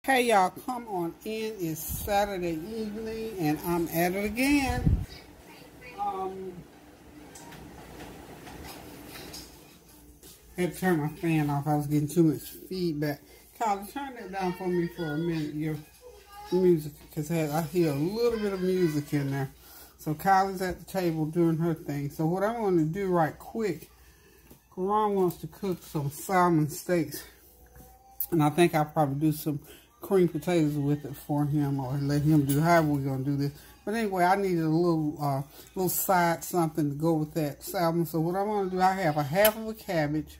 Hey y'all, come on in. It's Saturday evening and I'm at it again. Had to turn my fan off. I was getting too much feedback. Kyle, turn that down for me for a minute. Your music, because I hear a little bit of music in there. So Kylie's at the table doing her thing. So what I'm going to do right quick, Karan wants to cook some salmon steaks. And I think I'll probably do some cream potatoes with it for him, or let him do however we're going to do this. But anyway, I needed a little side something to go with that salmon. So what I'm going to do, I have a half of a cabbage,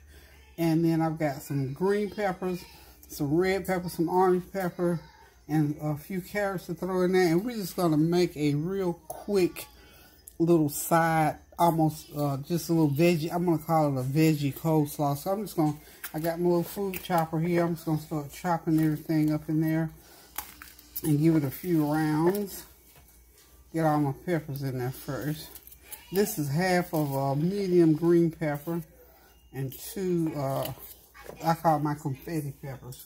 and then I've got some green peppers, some red pepper, some orange pepper, and a few carrots to throw in there. And we're just going to make a real quick little side, almost just a little veggie. I'm going to call it a veggie coleslaw. So I'm just going to, I got my little food chopper here. I'm just going to start chopping everything up in there and give it a few rounds. Get all my peppers in there first. This is half of a medium green pepper and two, I call it my confetti peppers.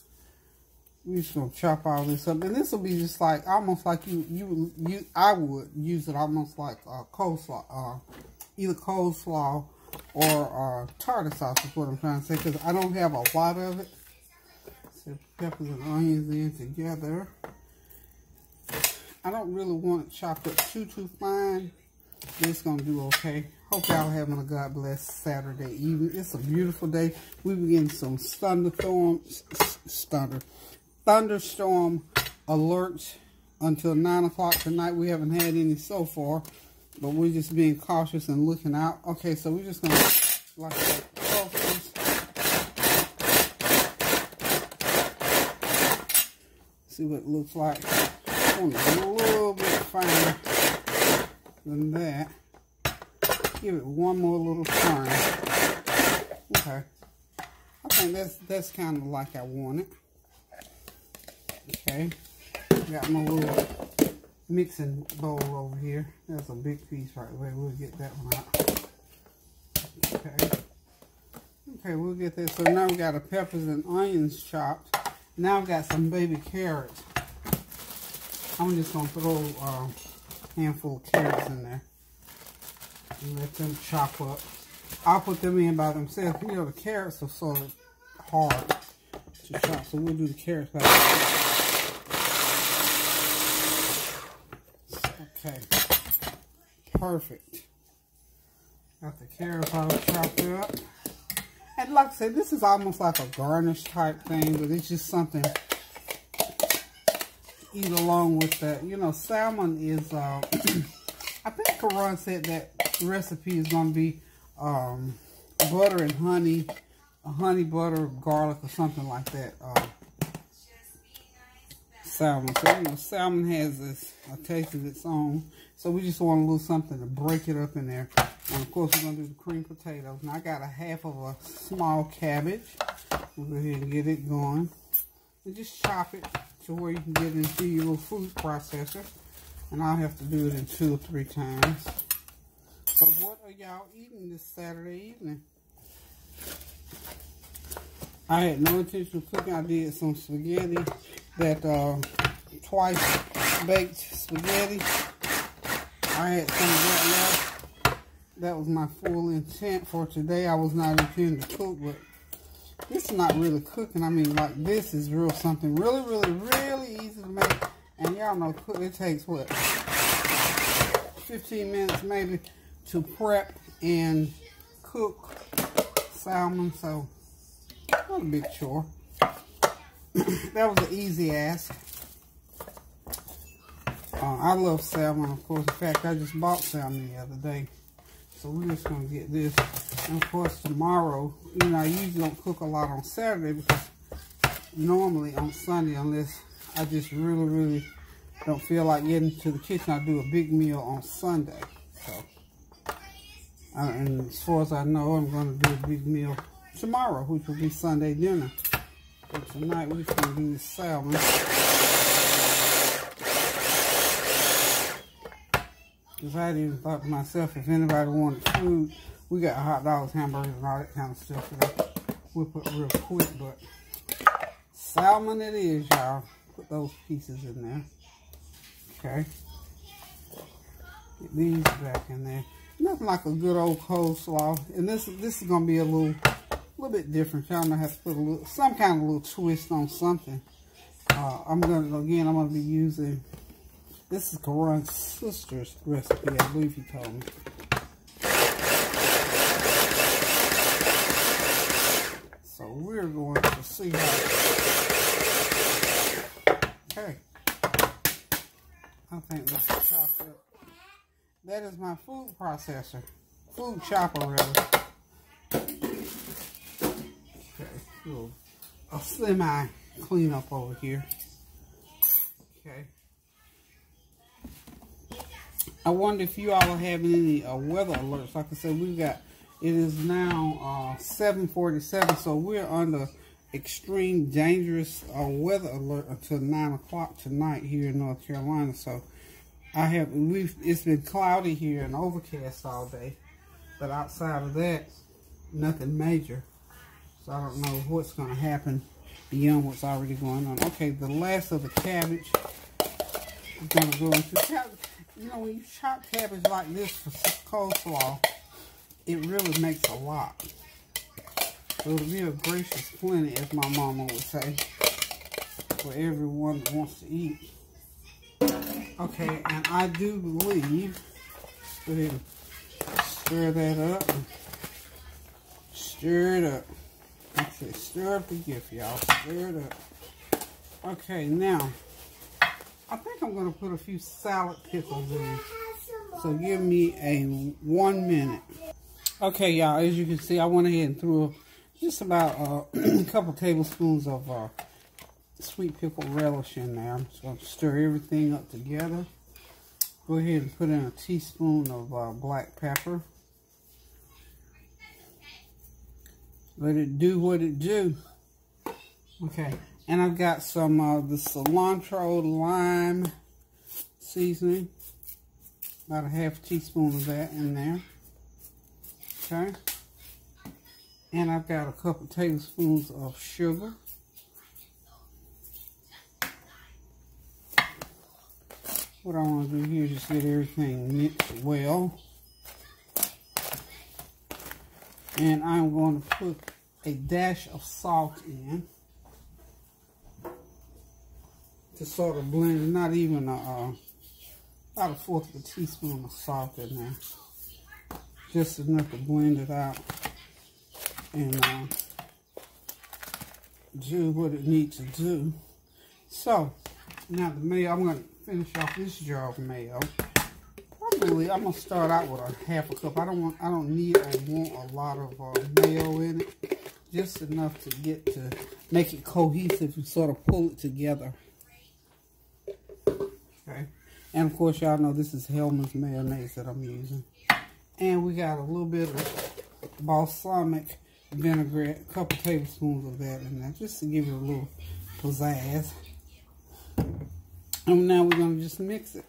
We're just going to chop all this up. And this will be just like, almost like I would use it almost like coleslaw, either coleslaw or tartar sauce is what I'm trying to say, because I don't have a lot of it. So peppers and onions in together. I don't really want it chopped up too fine. It's going to do okay. Hope y'all having a God bless Saturday evening. It's a beautiful day. We begin some thunderstorm alerts until 9 o'clock tonight. We haven't had any so far, but we're just being cautious and looking out. Okay, so we're just going to like that focus. See what it looks like. I want it a little bit finer than that. Give it one more little turn. Okay. I think that's kind of like I want it. Okay. Got my little mixing bowl over here. That's a big piece right there. We'll get that one out. Okay. Okay, we'll get that. So now we got the peppers and onions chopped. Now I've got some baby carrots. I'm just going to throw a handful of carrots in there and let them chop up. I'll put them in by themselves. You know, the carrots are sort of hard to chop, so we'll do the carrots by themselves. Okay, perfect. Got the carrots all chopped up. And like I said, this is almost like a garnish type thing, but it's just something to eat along with that. You know, salmon is, I think Karan said that recipe is going to be butter and honey, honey, butter, garlic, or something like that. Salmon. So, you know, salmon has a taste of its own. So we just want a little something to break it up in there. And of course, we're going to do the cream potatoes. Now, I got a half of a small cabbage. We'll go ahead and get it going. And just chop it to where you can get it into your little food processor. And I'll have to do it in 2 or 3 times. So what are y'all eating this Saturday evening? I had no intention of cooking. I did some spaghetti, that twice baked spaghetti. I had some of that left. That was my full intent for today. I was not intending to cook, but this is not really cooking. I mean, like, this is real something really, really, really easy to make. And y'all know it takes, what, 15 minutes maybe to prep and cook salmon. So, not a big chore. That was an easy ask. I love salmon, of course. In fact, I just bought salmon the other day. So we're just going to get this. And of course, tomorrow, you know, I usually don't cook a lot on Saturday because normally on Sunday, unless I just really, really don't feel like getting to the kitchen, I do a big meal on Sunday. So, and as far as I know, I'm going to do a big meal tomorrow, which will be Sunday dinner. But tonight, we're just going to do this salmon. Because I hadn't even thought to myself, if anybody wanted food, we got hot dogs, hamburgers, and all that kind of stuff that I whip up real quick. But salmon it is, y'all. put those pieces in there. Okay. Get these back in there. Nothing like a good old coleslaw. And this is gonna be a little bit different. Y'all know how to put a little, some kind of little twist on something. I'm gonna be using, this is Karan's sister's recipe, I believe he told me. So we're going to see how, okay. I think this is chopped up. That is my food processor. Food chopper, rather. Okay, a semi cleanup over here. Okay. I wonder if you all are having any weather alerts. Like I said, it is now 7:47, so we're under extreme dangerous weather alert until 9 o'clock tonight here in North Carolina. So it's been cloudy here and overcast all day, but outside of that, nothing major. So I don't know what's going to happen beyond what's already going on. Okay, the last of the cabbage is going to go into cabbage. You know, when you chop cabbage like this for coleslaw, it really makes a lot. So it'll be a gracious plenty, as my mama would say, for everyone that wants to eat. Okay, and I do believe, go ahead and stir that up. Stir it up. I said stir up the gift, y'all. Stir it up. Okay, now, I think I'm going to put a few salad pickles in. So give me a 1 minute. Okay, y'all, as you can see, I went ahead and threw just about a couple tablespoons of sweet pickle relish in there. I'm just going to stir everything up together. Go ahead and put in a teaspoon of black pepper. Let it do what it do. Okay, and I've got some the cilantro lime seasoning. About a half teaspoon of that in there. Okay. And I've got a couple tablespoons of sugar. What I want to do here is just get everything mixed well. And I'm going to put a dash of salt in to sort of blend it. Not even about a fourth of a teaspoon of salt in there. Just enough to blend it out and do what it needs to do. So, now the mayo, I'm going to finish off this jar of mayo. Probably, I'm going to start out with a half a cup. I don't need or want a lot of mayo in it. Just enough to make it cohesive and sort of pull it together. Okay. And of course, y'all know this is Hellmann's mayonnaise that I'm using. And we got a little bit of balsamic vinaigrette, a couple tablespoons of that in there, just to give it a little pizzazz. And now we're going to just mix it.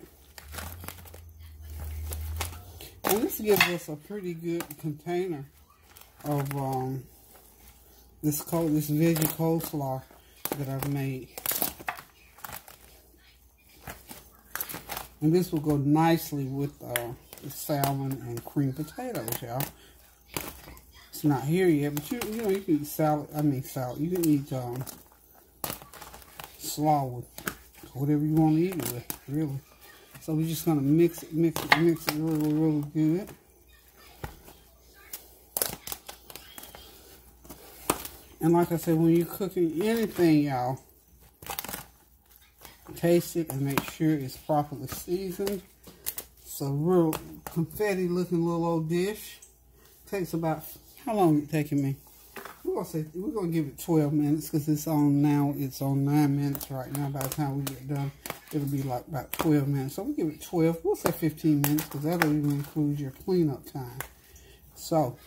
And this gives us a pretty good container of this veggie coleslaw that I've made. And this will go nicely with the salmon and cream potatoes, y'all. It's not here yet, but you know you can eat salad. You can eat slaw with whatever you want to eat it with, really. So we're just gonna mix it really good. And like I said, when you're cooking anything, y'all, taste it and make sure it's properly seasoned. It's a real confetti looking little old dish. Takes about, how long is it taking me? We're gonna give it 12 minutes because it's on 9 minutes right now. By the time we get done, it'll be like about 12 minutes. So we'll give it 12, we'll say 15 minutes because that'll even include your cleanup time. So,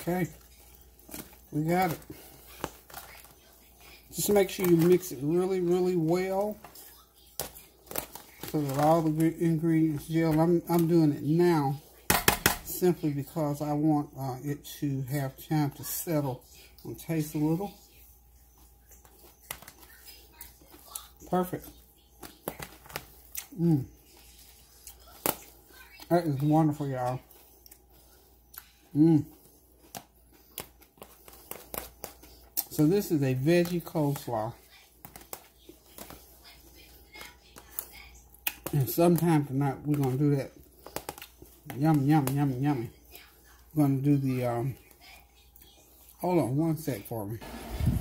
okay, we got it. Just make sure you mix it really well so that all the ingredients gel. I'm doing it now simply because I want it to have time to settle and taste a little. Perfect. That is wonderful, y'all. So this is a veggie coleslaw. And sometime tonight we're going to do that. Yummy, yummy, yummy, yummy. We're going to do the, hold on one sec for me.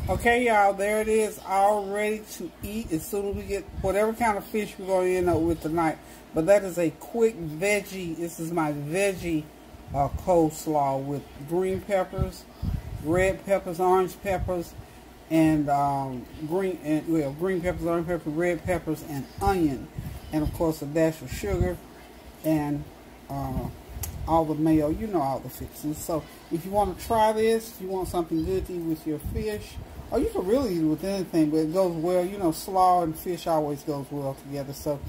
Okay, y'all, there it is, all ready to eat as soon as we get whatever kind of fish we're going to end up with tonight. But that is a quick veggie, this is my veggie coleslaw with green peppers, red peppers, orange peppers, and green peppers, orange peppers, red peppers, and onion. And of course a dash of sugar and all the mayo, you know, all the fixings. So if you want to try this, if you want something good to eat with your fish, or you can really eat with anything, but it goes well, you know, slaw and fish always goes well together. So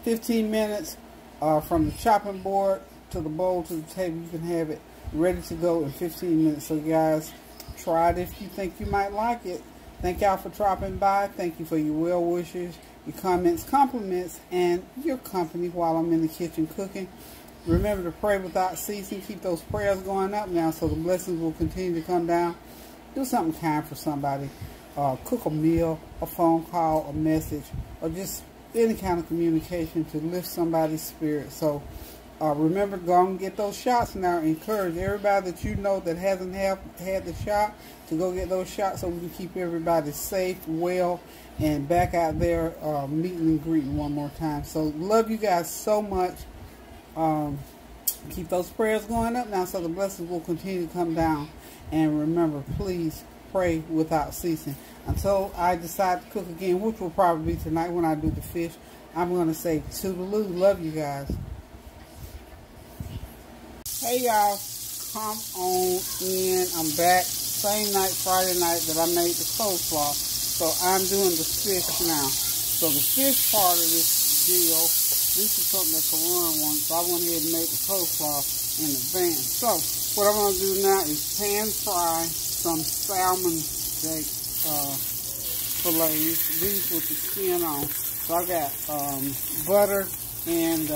15 minutes from the chopping board to the bowl to the table, you can have it ready to go in 15 minutes. So guys, try it if you think you might like it. Thank y'all for dropping by. Thank you for your well wishes, your comments, compliments, and your company while I'm in the kitchen cooking. Remember to pray without ceasing. Keep those prayers going up now so the blessings will continue to come down. Do something kind for somebody. Cook a meal, a phone call, a message, or just any kind of communication to lift somebody's spirit. So remember, go and get those shots now. Encourage everybody that you know that hasn't had the shot to go get those shots so we can keep everybody safe, well, and back out there meeting and greeting one more time. So love you guys so much. Keep those prayers going up now so the blessings will continue to come down. And remember, please pray without ceasing. Until I decide to cook again, which will probably be tonight when I do the fish, I'm going to say toodaloo. Love you guys. Hey y'all, come on in. I'm back. Same night, Friday night, that I made the coleslaw. So I'm doing the fish now. So the fish part of this deal, this is something that Comeonin wants, so I went ahead and made the coleslaw in advance. So what I'm going to do now is pan fry some salmon steak fillets, these with the skin on. So I got butter and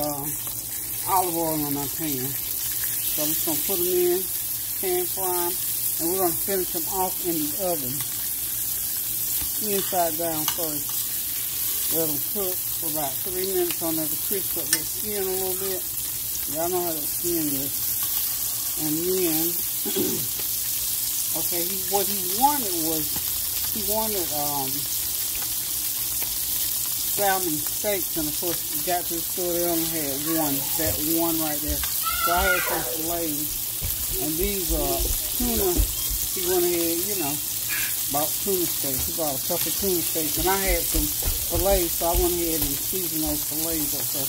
olive oil on my pan. So I'm just going to put them in, pan fry them, and we're going to finish them off in the oven. Inside down first. Let them cook for about 3 minutes on there to crisp up their skin a little bit. Y'all know how that skin is. And then, okay, what he wanted was, he wanted salmon steaks, and of course, he got to the store, they only had that one right there. So I had some fillets, and these tuna, he went ahead, you know, bought tuna steaks. He bought a couple of tuna steaks, and I had some fillets, so I went ahead and seasoned those fillets up. So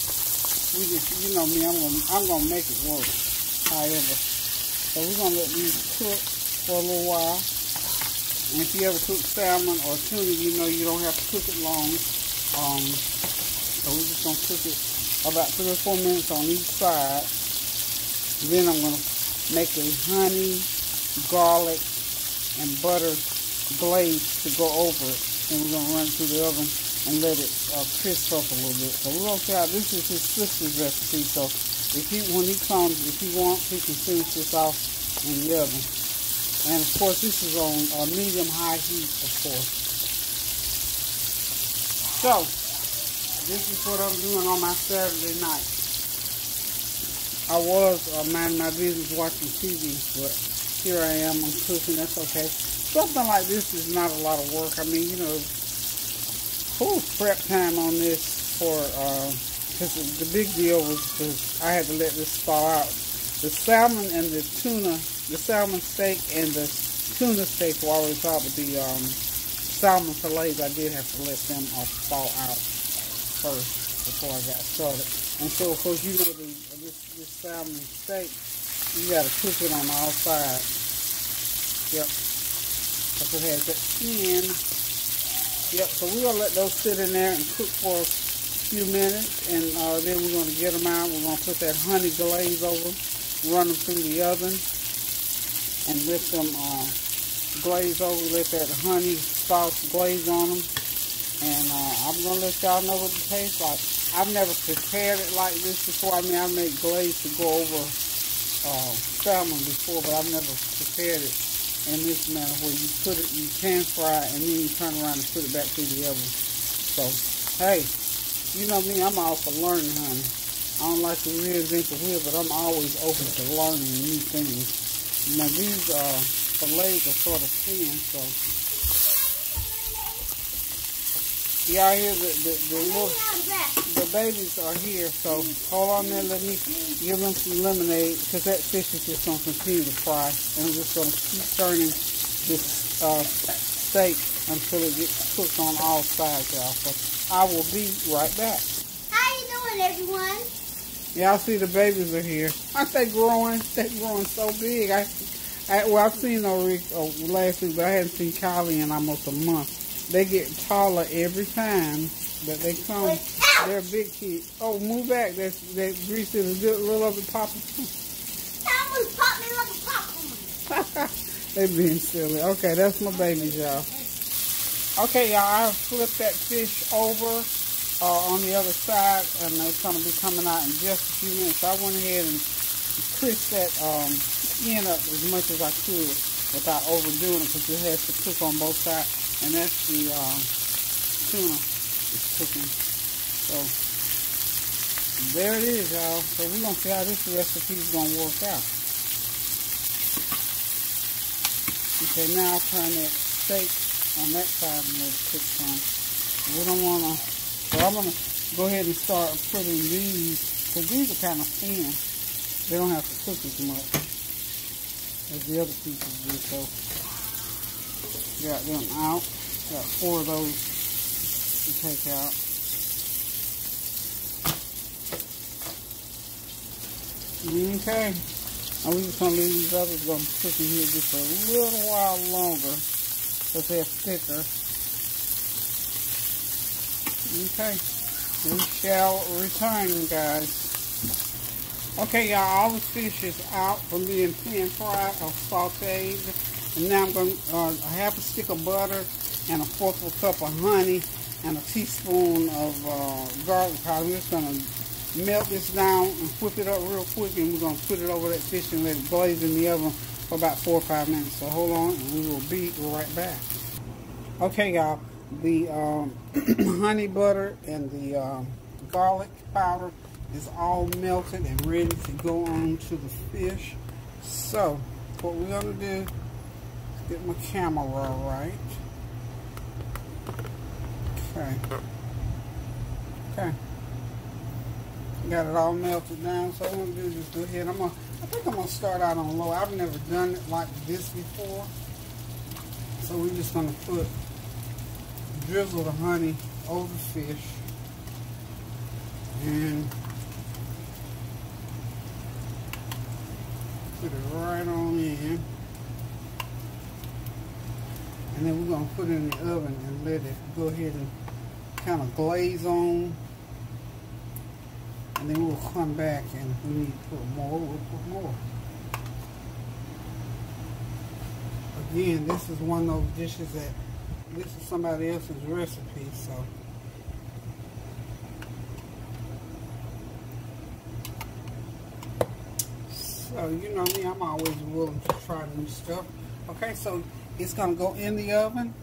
we just, you know me, I'm gonna make it work. However, so we're gonna let these cook for a little while. And if you ever cook salmon or tuna, you know you don't have to cook it long. So we're just gonna cook it about 3 or 4 minutes on each side. Then I'm gonna make a honey, garlic, and butter glaze to go over it, and we're going to run it through the oven and let it crisp up a little bit. So we're going to try, this is his sister's recipe, so when he comes, if he wants, he can finish this off in the oven. And of course, this is on medium-high heat, of course. So, this is what I'm doing on my Saturday night. I was minding my business watching TV, but here I am, I'm cooking, that's okay. Something like this is not a lot of work. I mean, you know, full prep time on this for, because the big deal was I had to let this thaw out. The salmon and the tuna, the salmon steak and the tuna steak were already thawed, but the salmon fillets, I did have to let them thaw out first before I got started. And so, of course, you know, this salmon steak, you got to cook it on all sides. Yep. Because it has that skin. Yep, so we're going to let those sit in there and cook for a few minutes. And then we're going to get them out. We're going to put that honey glaze over them, run them through the oven, and let them glaze over. Let that honey sauce glaze on them. And I I'm going to let y'all know what it tastes like. I've never prepared it like this before. I mean, I've made glaze to go over salmon before, but I've never prepared it in this manner where you put it, you pan fry it, and then you turn around and put it back through the oven. So, hey, you know me, I'm all for learning, honey. I don't like to reinvent the wheel, but I'm always open to learning new things. Now, these fillets are sort of thin, so y'all hear the babies are here, so hold on there, let me give them some lemonade, because that fish is just going to continue to fry, and I'm just going to keep turning this steak until it gets cooked on all sides, y'all. So I will be right back. How you doing, everyone? Y'all see the babies are here. Aren't they growing? They're growing so big. Well, I've seen Ulrich last week, but I hadn't seen Kylie in almost a month. They get taller every time that they come. They're big kids. Oh, move back. That grease is a little of the popping. Someone's popping like a popcorn. They being silly. Okay, that's my babies, y'all. Okay, y'all, I flipped that fish over on the other side, and it's going to be coming out in just a few minutes. So I went ahead and crisped that skin up as much as I could without overdoing it, because it has to cook on both sides. And that's the tuna is cooking. So there it is, y'all. So we're going to see how this recipe is going to work out. Okay, now I'll turn that steak on that side and let it cook some. We don't want to, so I'm going to go ahead and start putting these, because these are kind of thin. They don't have to cook as much as the other pieces do. So got them out. Got 4 of those to take out. Okay. Now we're just going to leave these others going to cook in here just a little while longer because they're thicker. Okay. We shall return, guys. Okay, y'all. All the fish is out from being pan fried or sauteed. And now I'm going to a half a stick of butter and a 1/4 of a cup of honey and a teaspoon of garlic powder. We're just going to melt this down and whip it up real quick, and we're going to put it over that fish and let it glaze in the oven for about 4 or 5 minutes. So hold on, and we will be right back. Okay, y'all, the honey butter and the garlic powder is all melted and ready to go on to the fish. So what we're going to do is get my camera right. Okay. Got it all melted down. So what I'm going to do is just go ahead. I think I'm going to start out on low. I've never done it like this before. So we're just going to drizzle the honey over the fish. And put it right on in. And then we're going to put it in the oven and let it go ahead and kind of glaze on. And then we'll come back, and if we need to put more, we'll put more. Again, this is one of those dishes that, this is somebody else's recipe, so. So, you know me, I'm always willing to try new stuff. Okay, so it's going to go in the oven.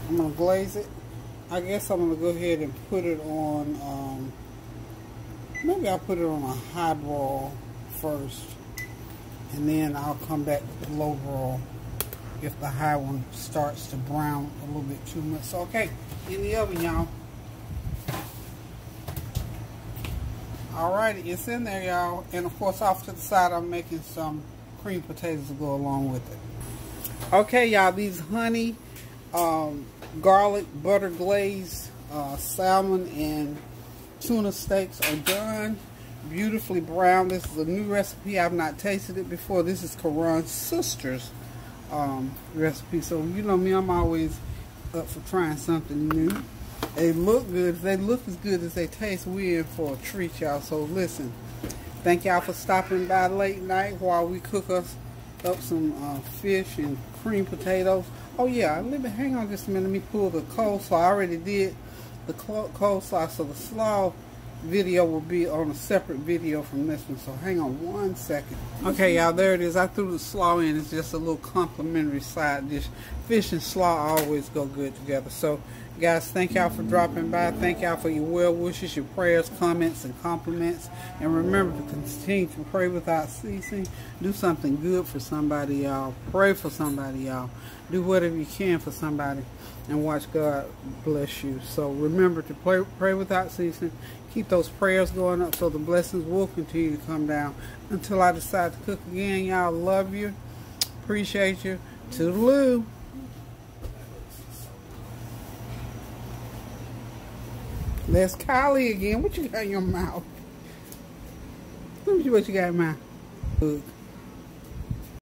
I'm going to glaze it. I guess I'm going to go ahead and put it on, maybe I'll put it on a high broil first. And then I'll come back with the low broil if the high one starts to brown a little bit too much. So, okay, in the oven, y'all. Alrighty, it's in there, y'all. And of course, off to the side, I'm making some cream potatoes to go along with it. Okay, y'all, these honey, garlic, butter glazed salmon and tuna steaks are done. Beautifully brown. This is a new recipe. I've not tasted it before. This is Karan's sister's recipe. So, you know me, I'm always up for trying something new. They look good. If they look as good as they taste, we're in for a treat, y'all. So, listen. Thank y'all for stopping by late night while we cook us up some fish and cream potatoes. Oh yeah, hang on just a minute. Let me pull the coleslaw. I already did the coleslaw, so the slaw video will be on a separate video from this one. So hang on one second. Okay, y'all, there it is. I threw the slaw in. It's just a little complimentary side dish. Fish and slaw always go good together. So guys, thank y'all for dropping by. Thank y'all for your well wishes, your prayers, comments, and compliments. And remember to continue to pray without ceasing. Do something good for somebody, y'all. Pray for somebody, y'all. Do whatever you can for somebody, and watch God bless you. So remember to pray without ceasing. Keep those prayers going up so the blessings will continue to come down until I decide to cook again. Y'all, love you. Appreciate you. Toodaloo. There's Kylie again. What you got in your mouth? Let me see what you got in your mouth. Good.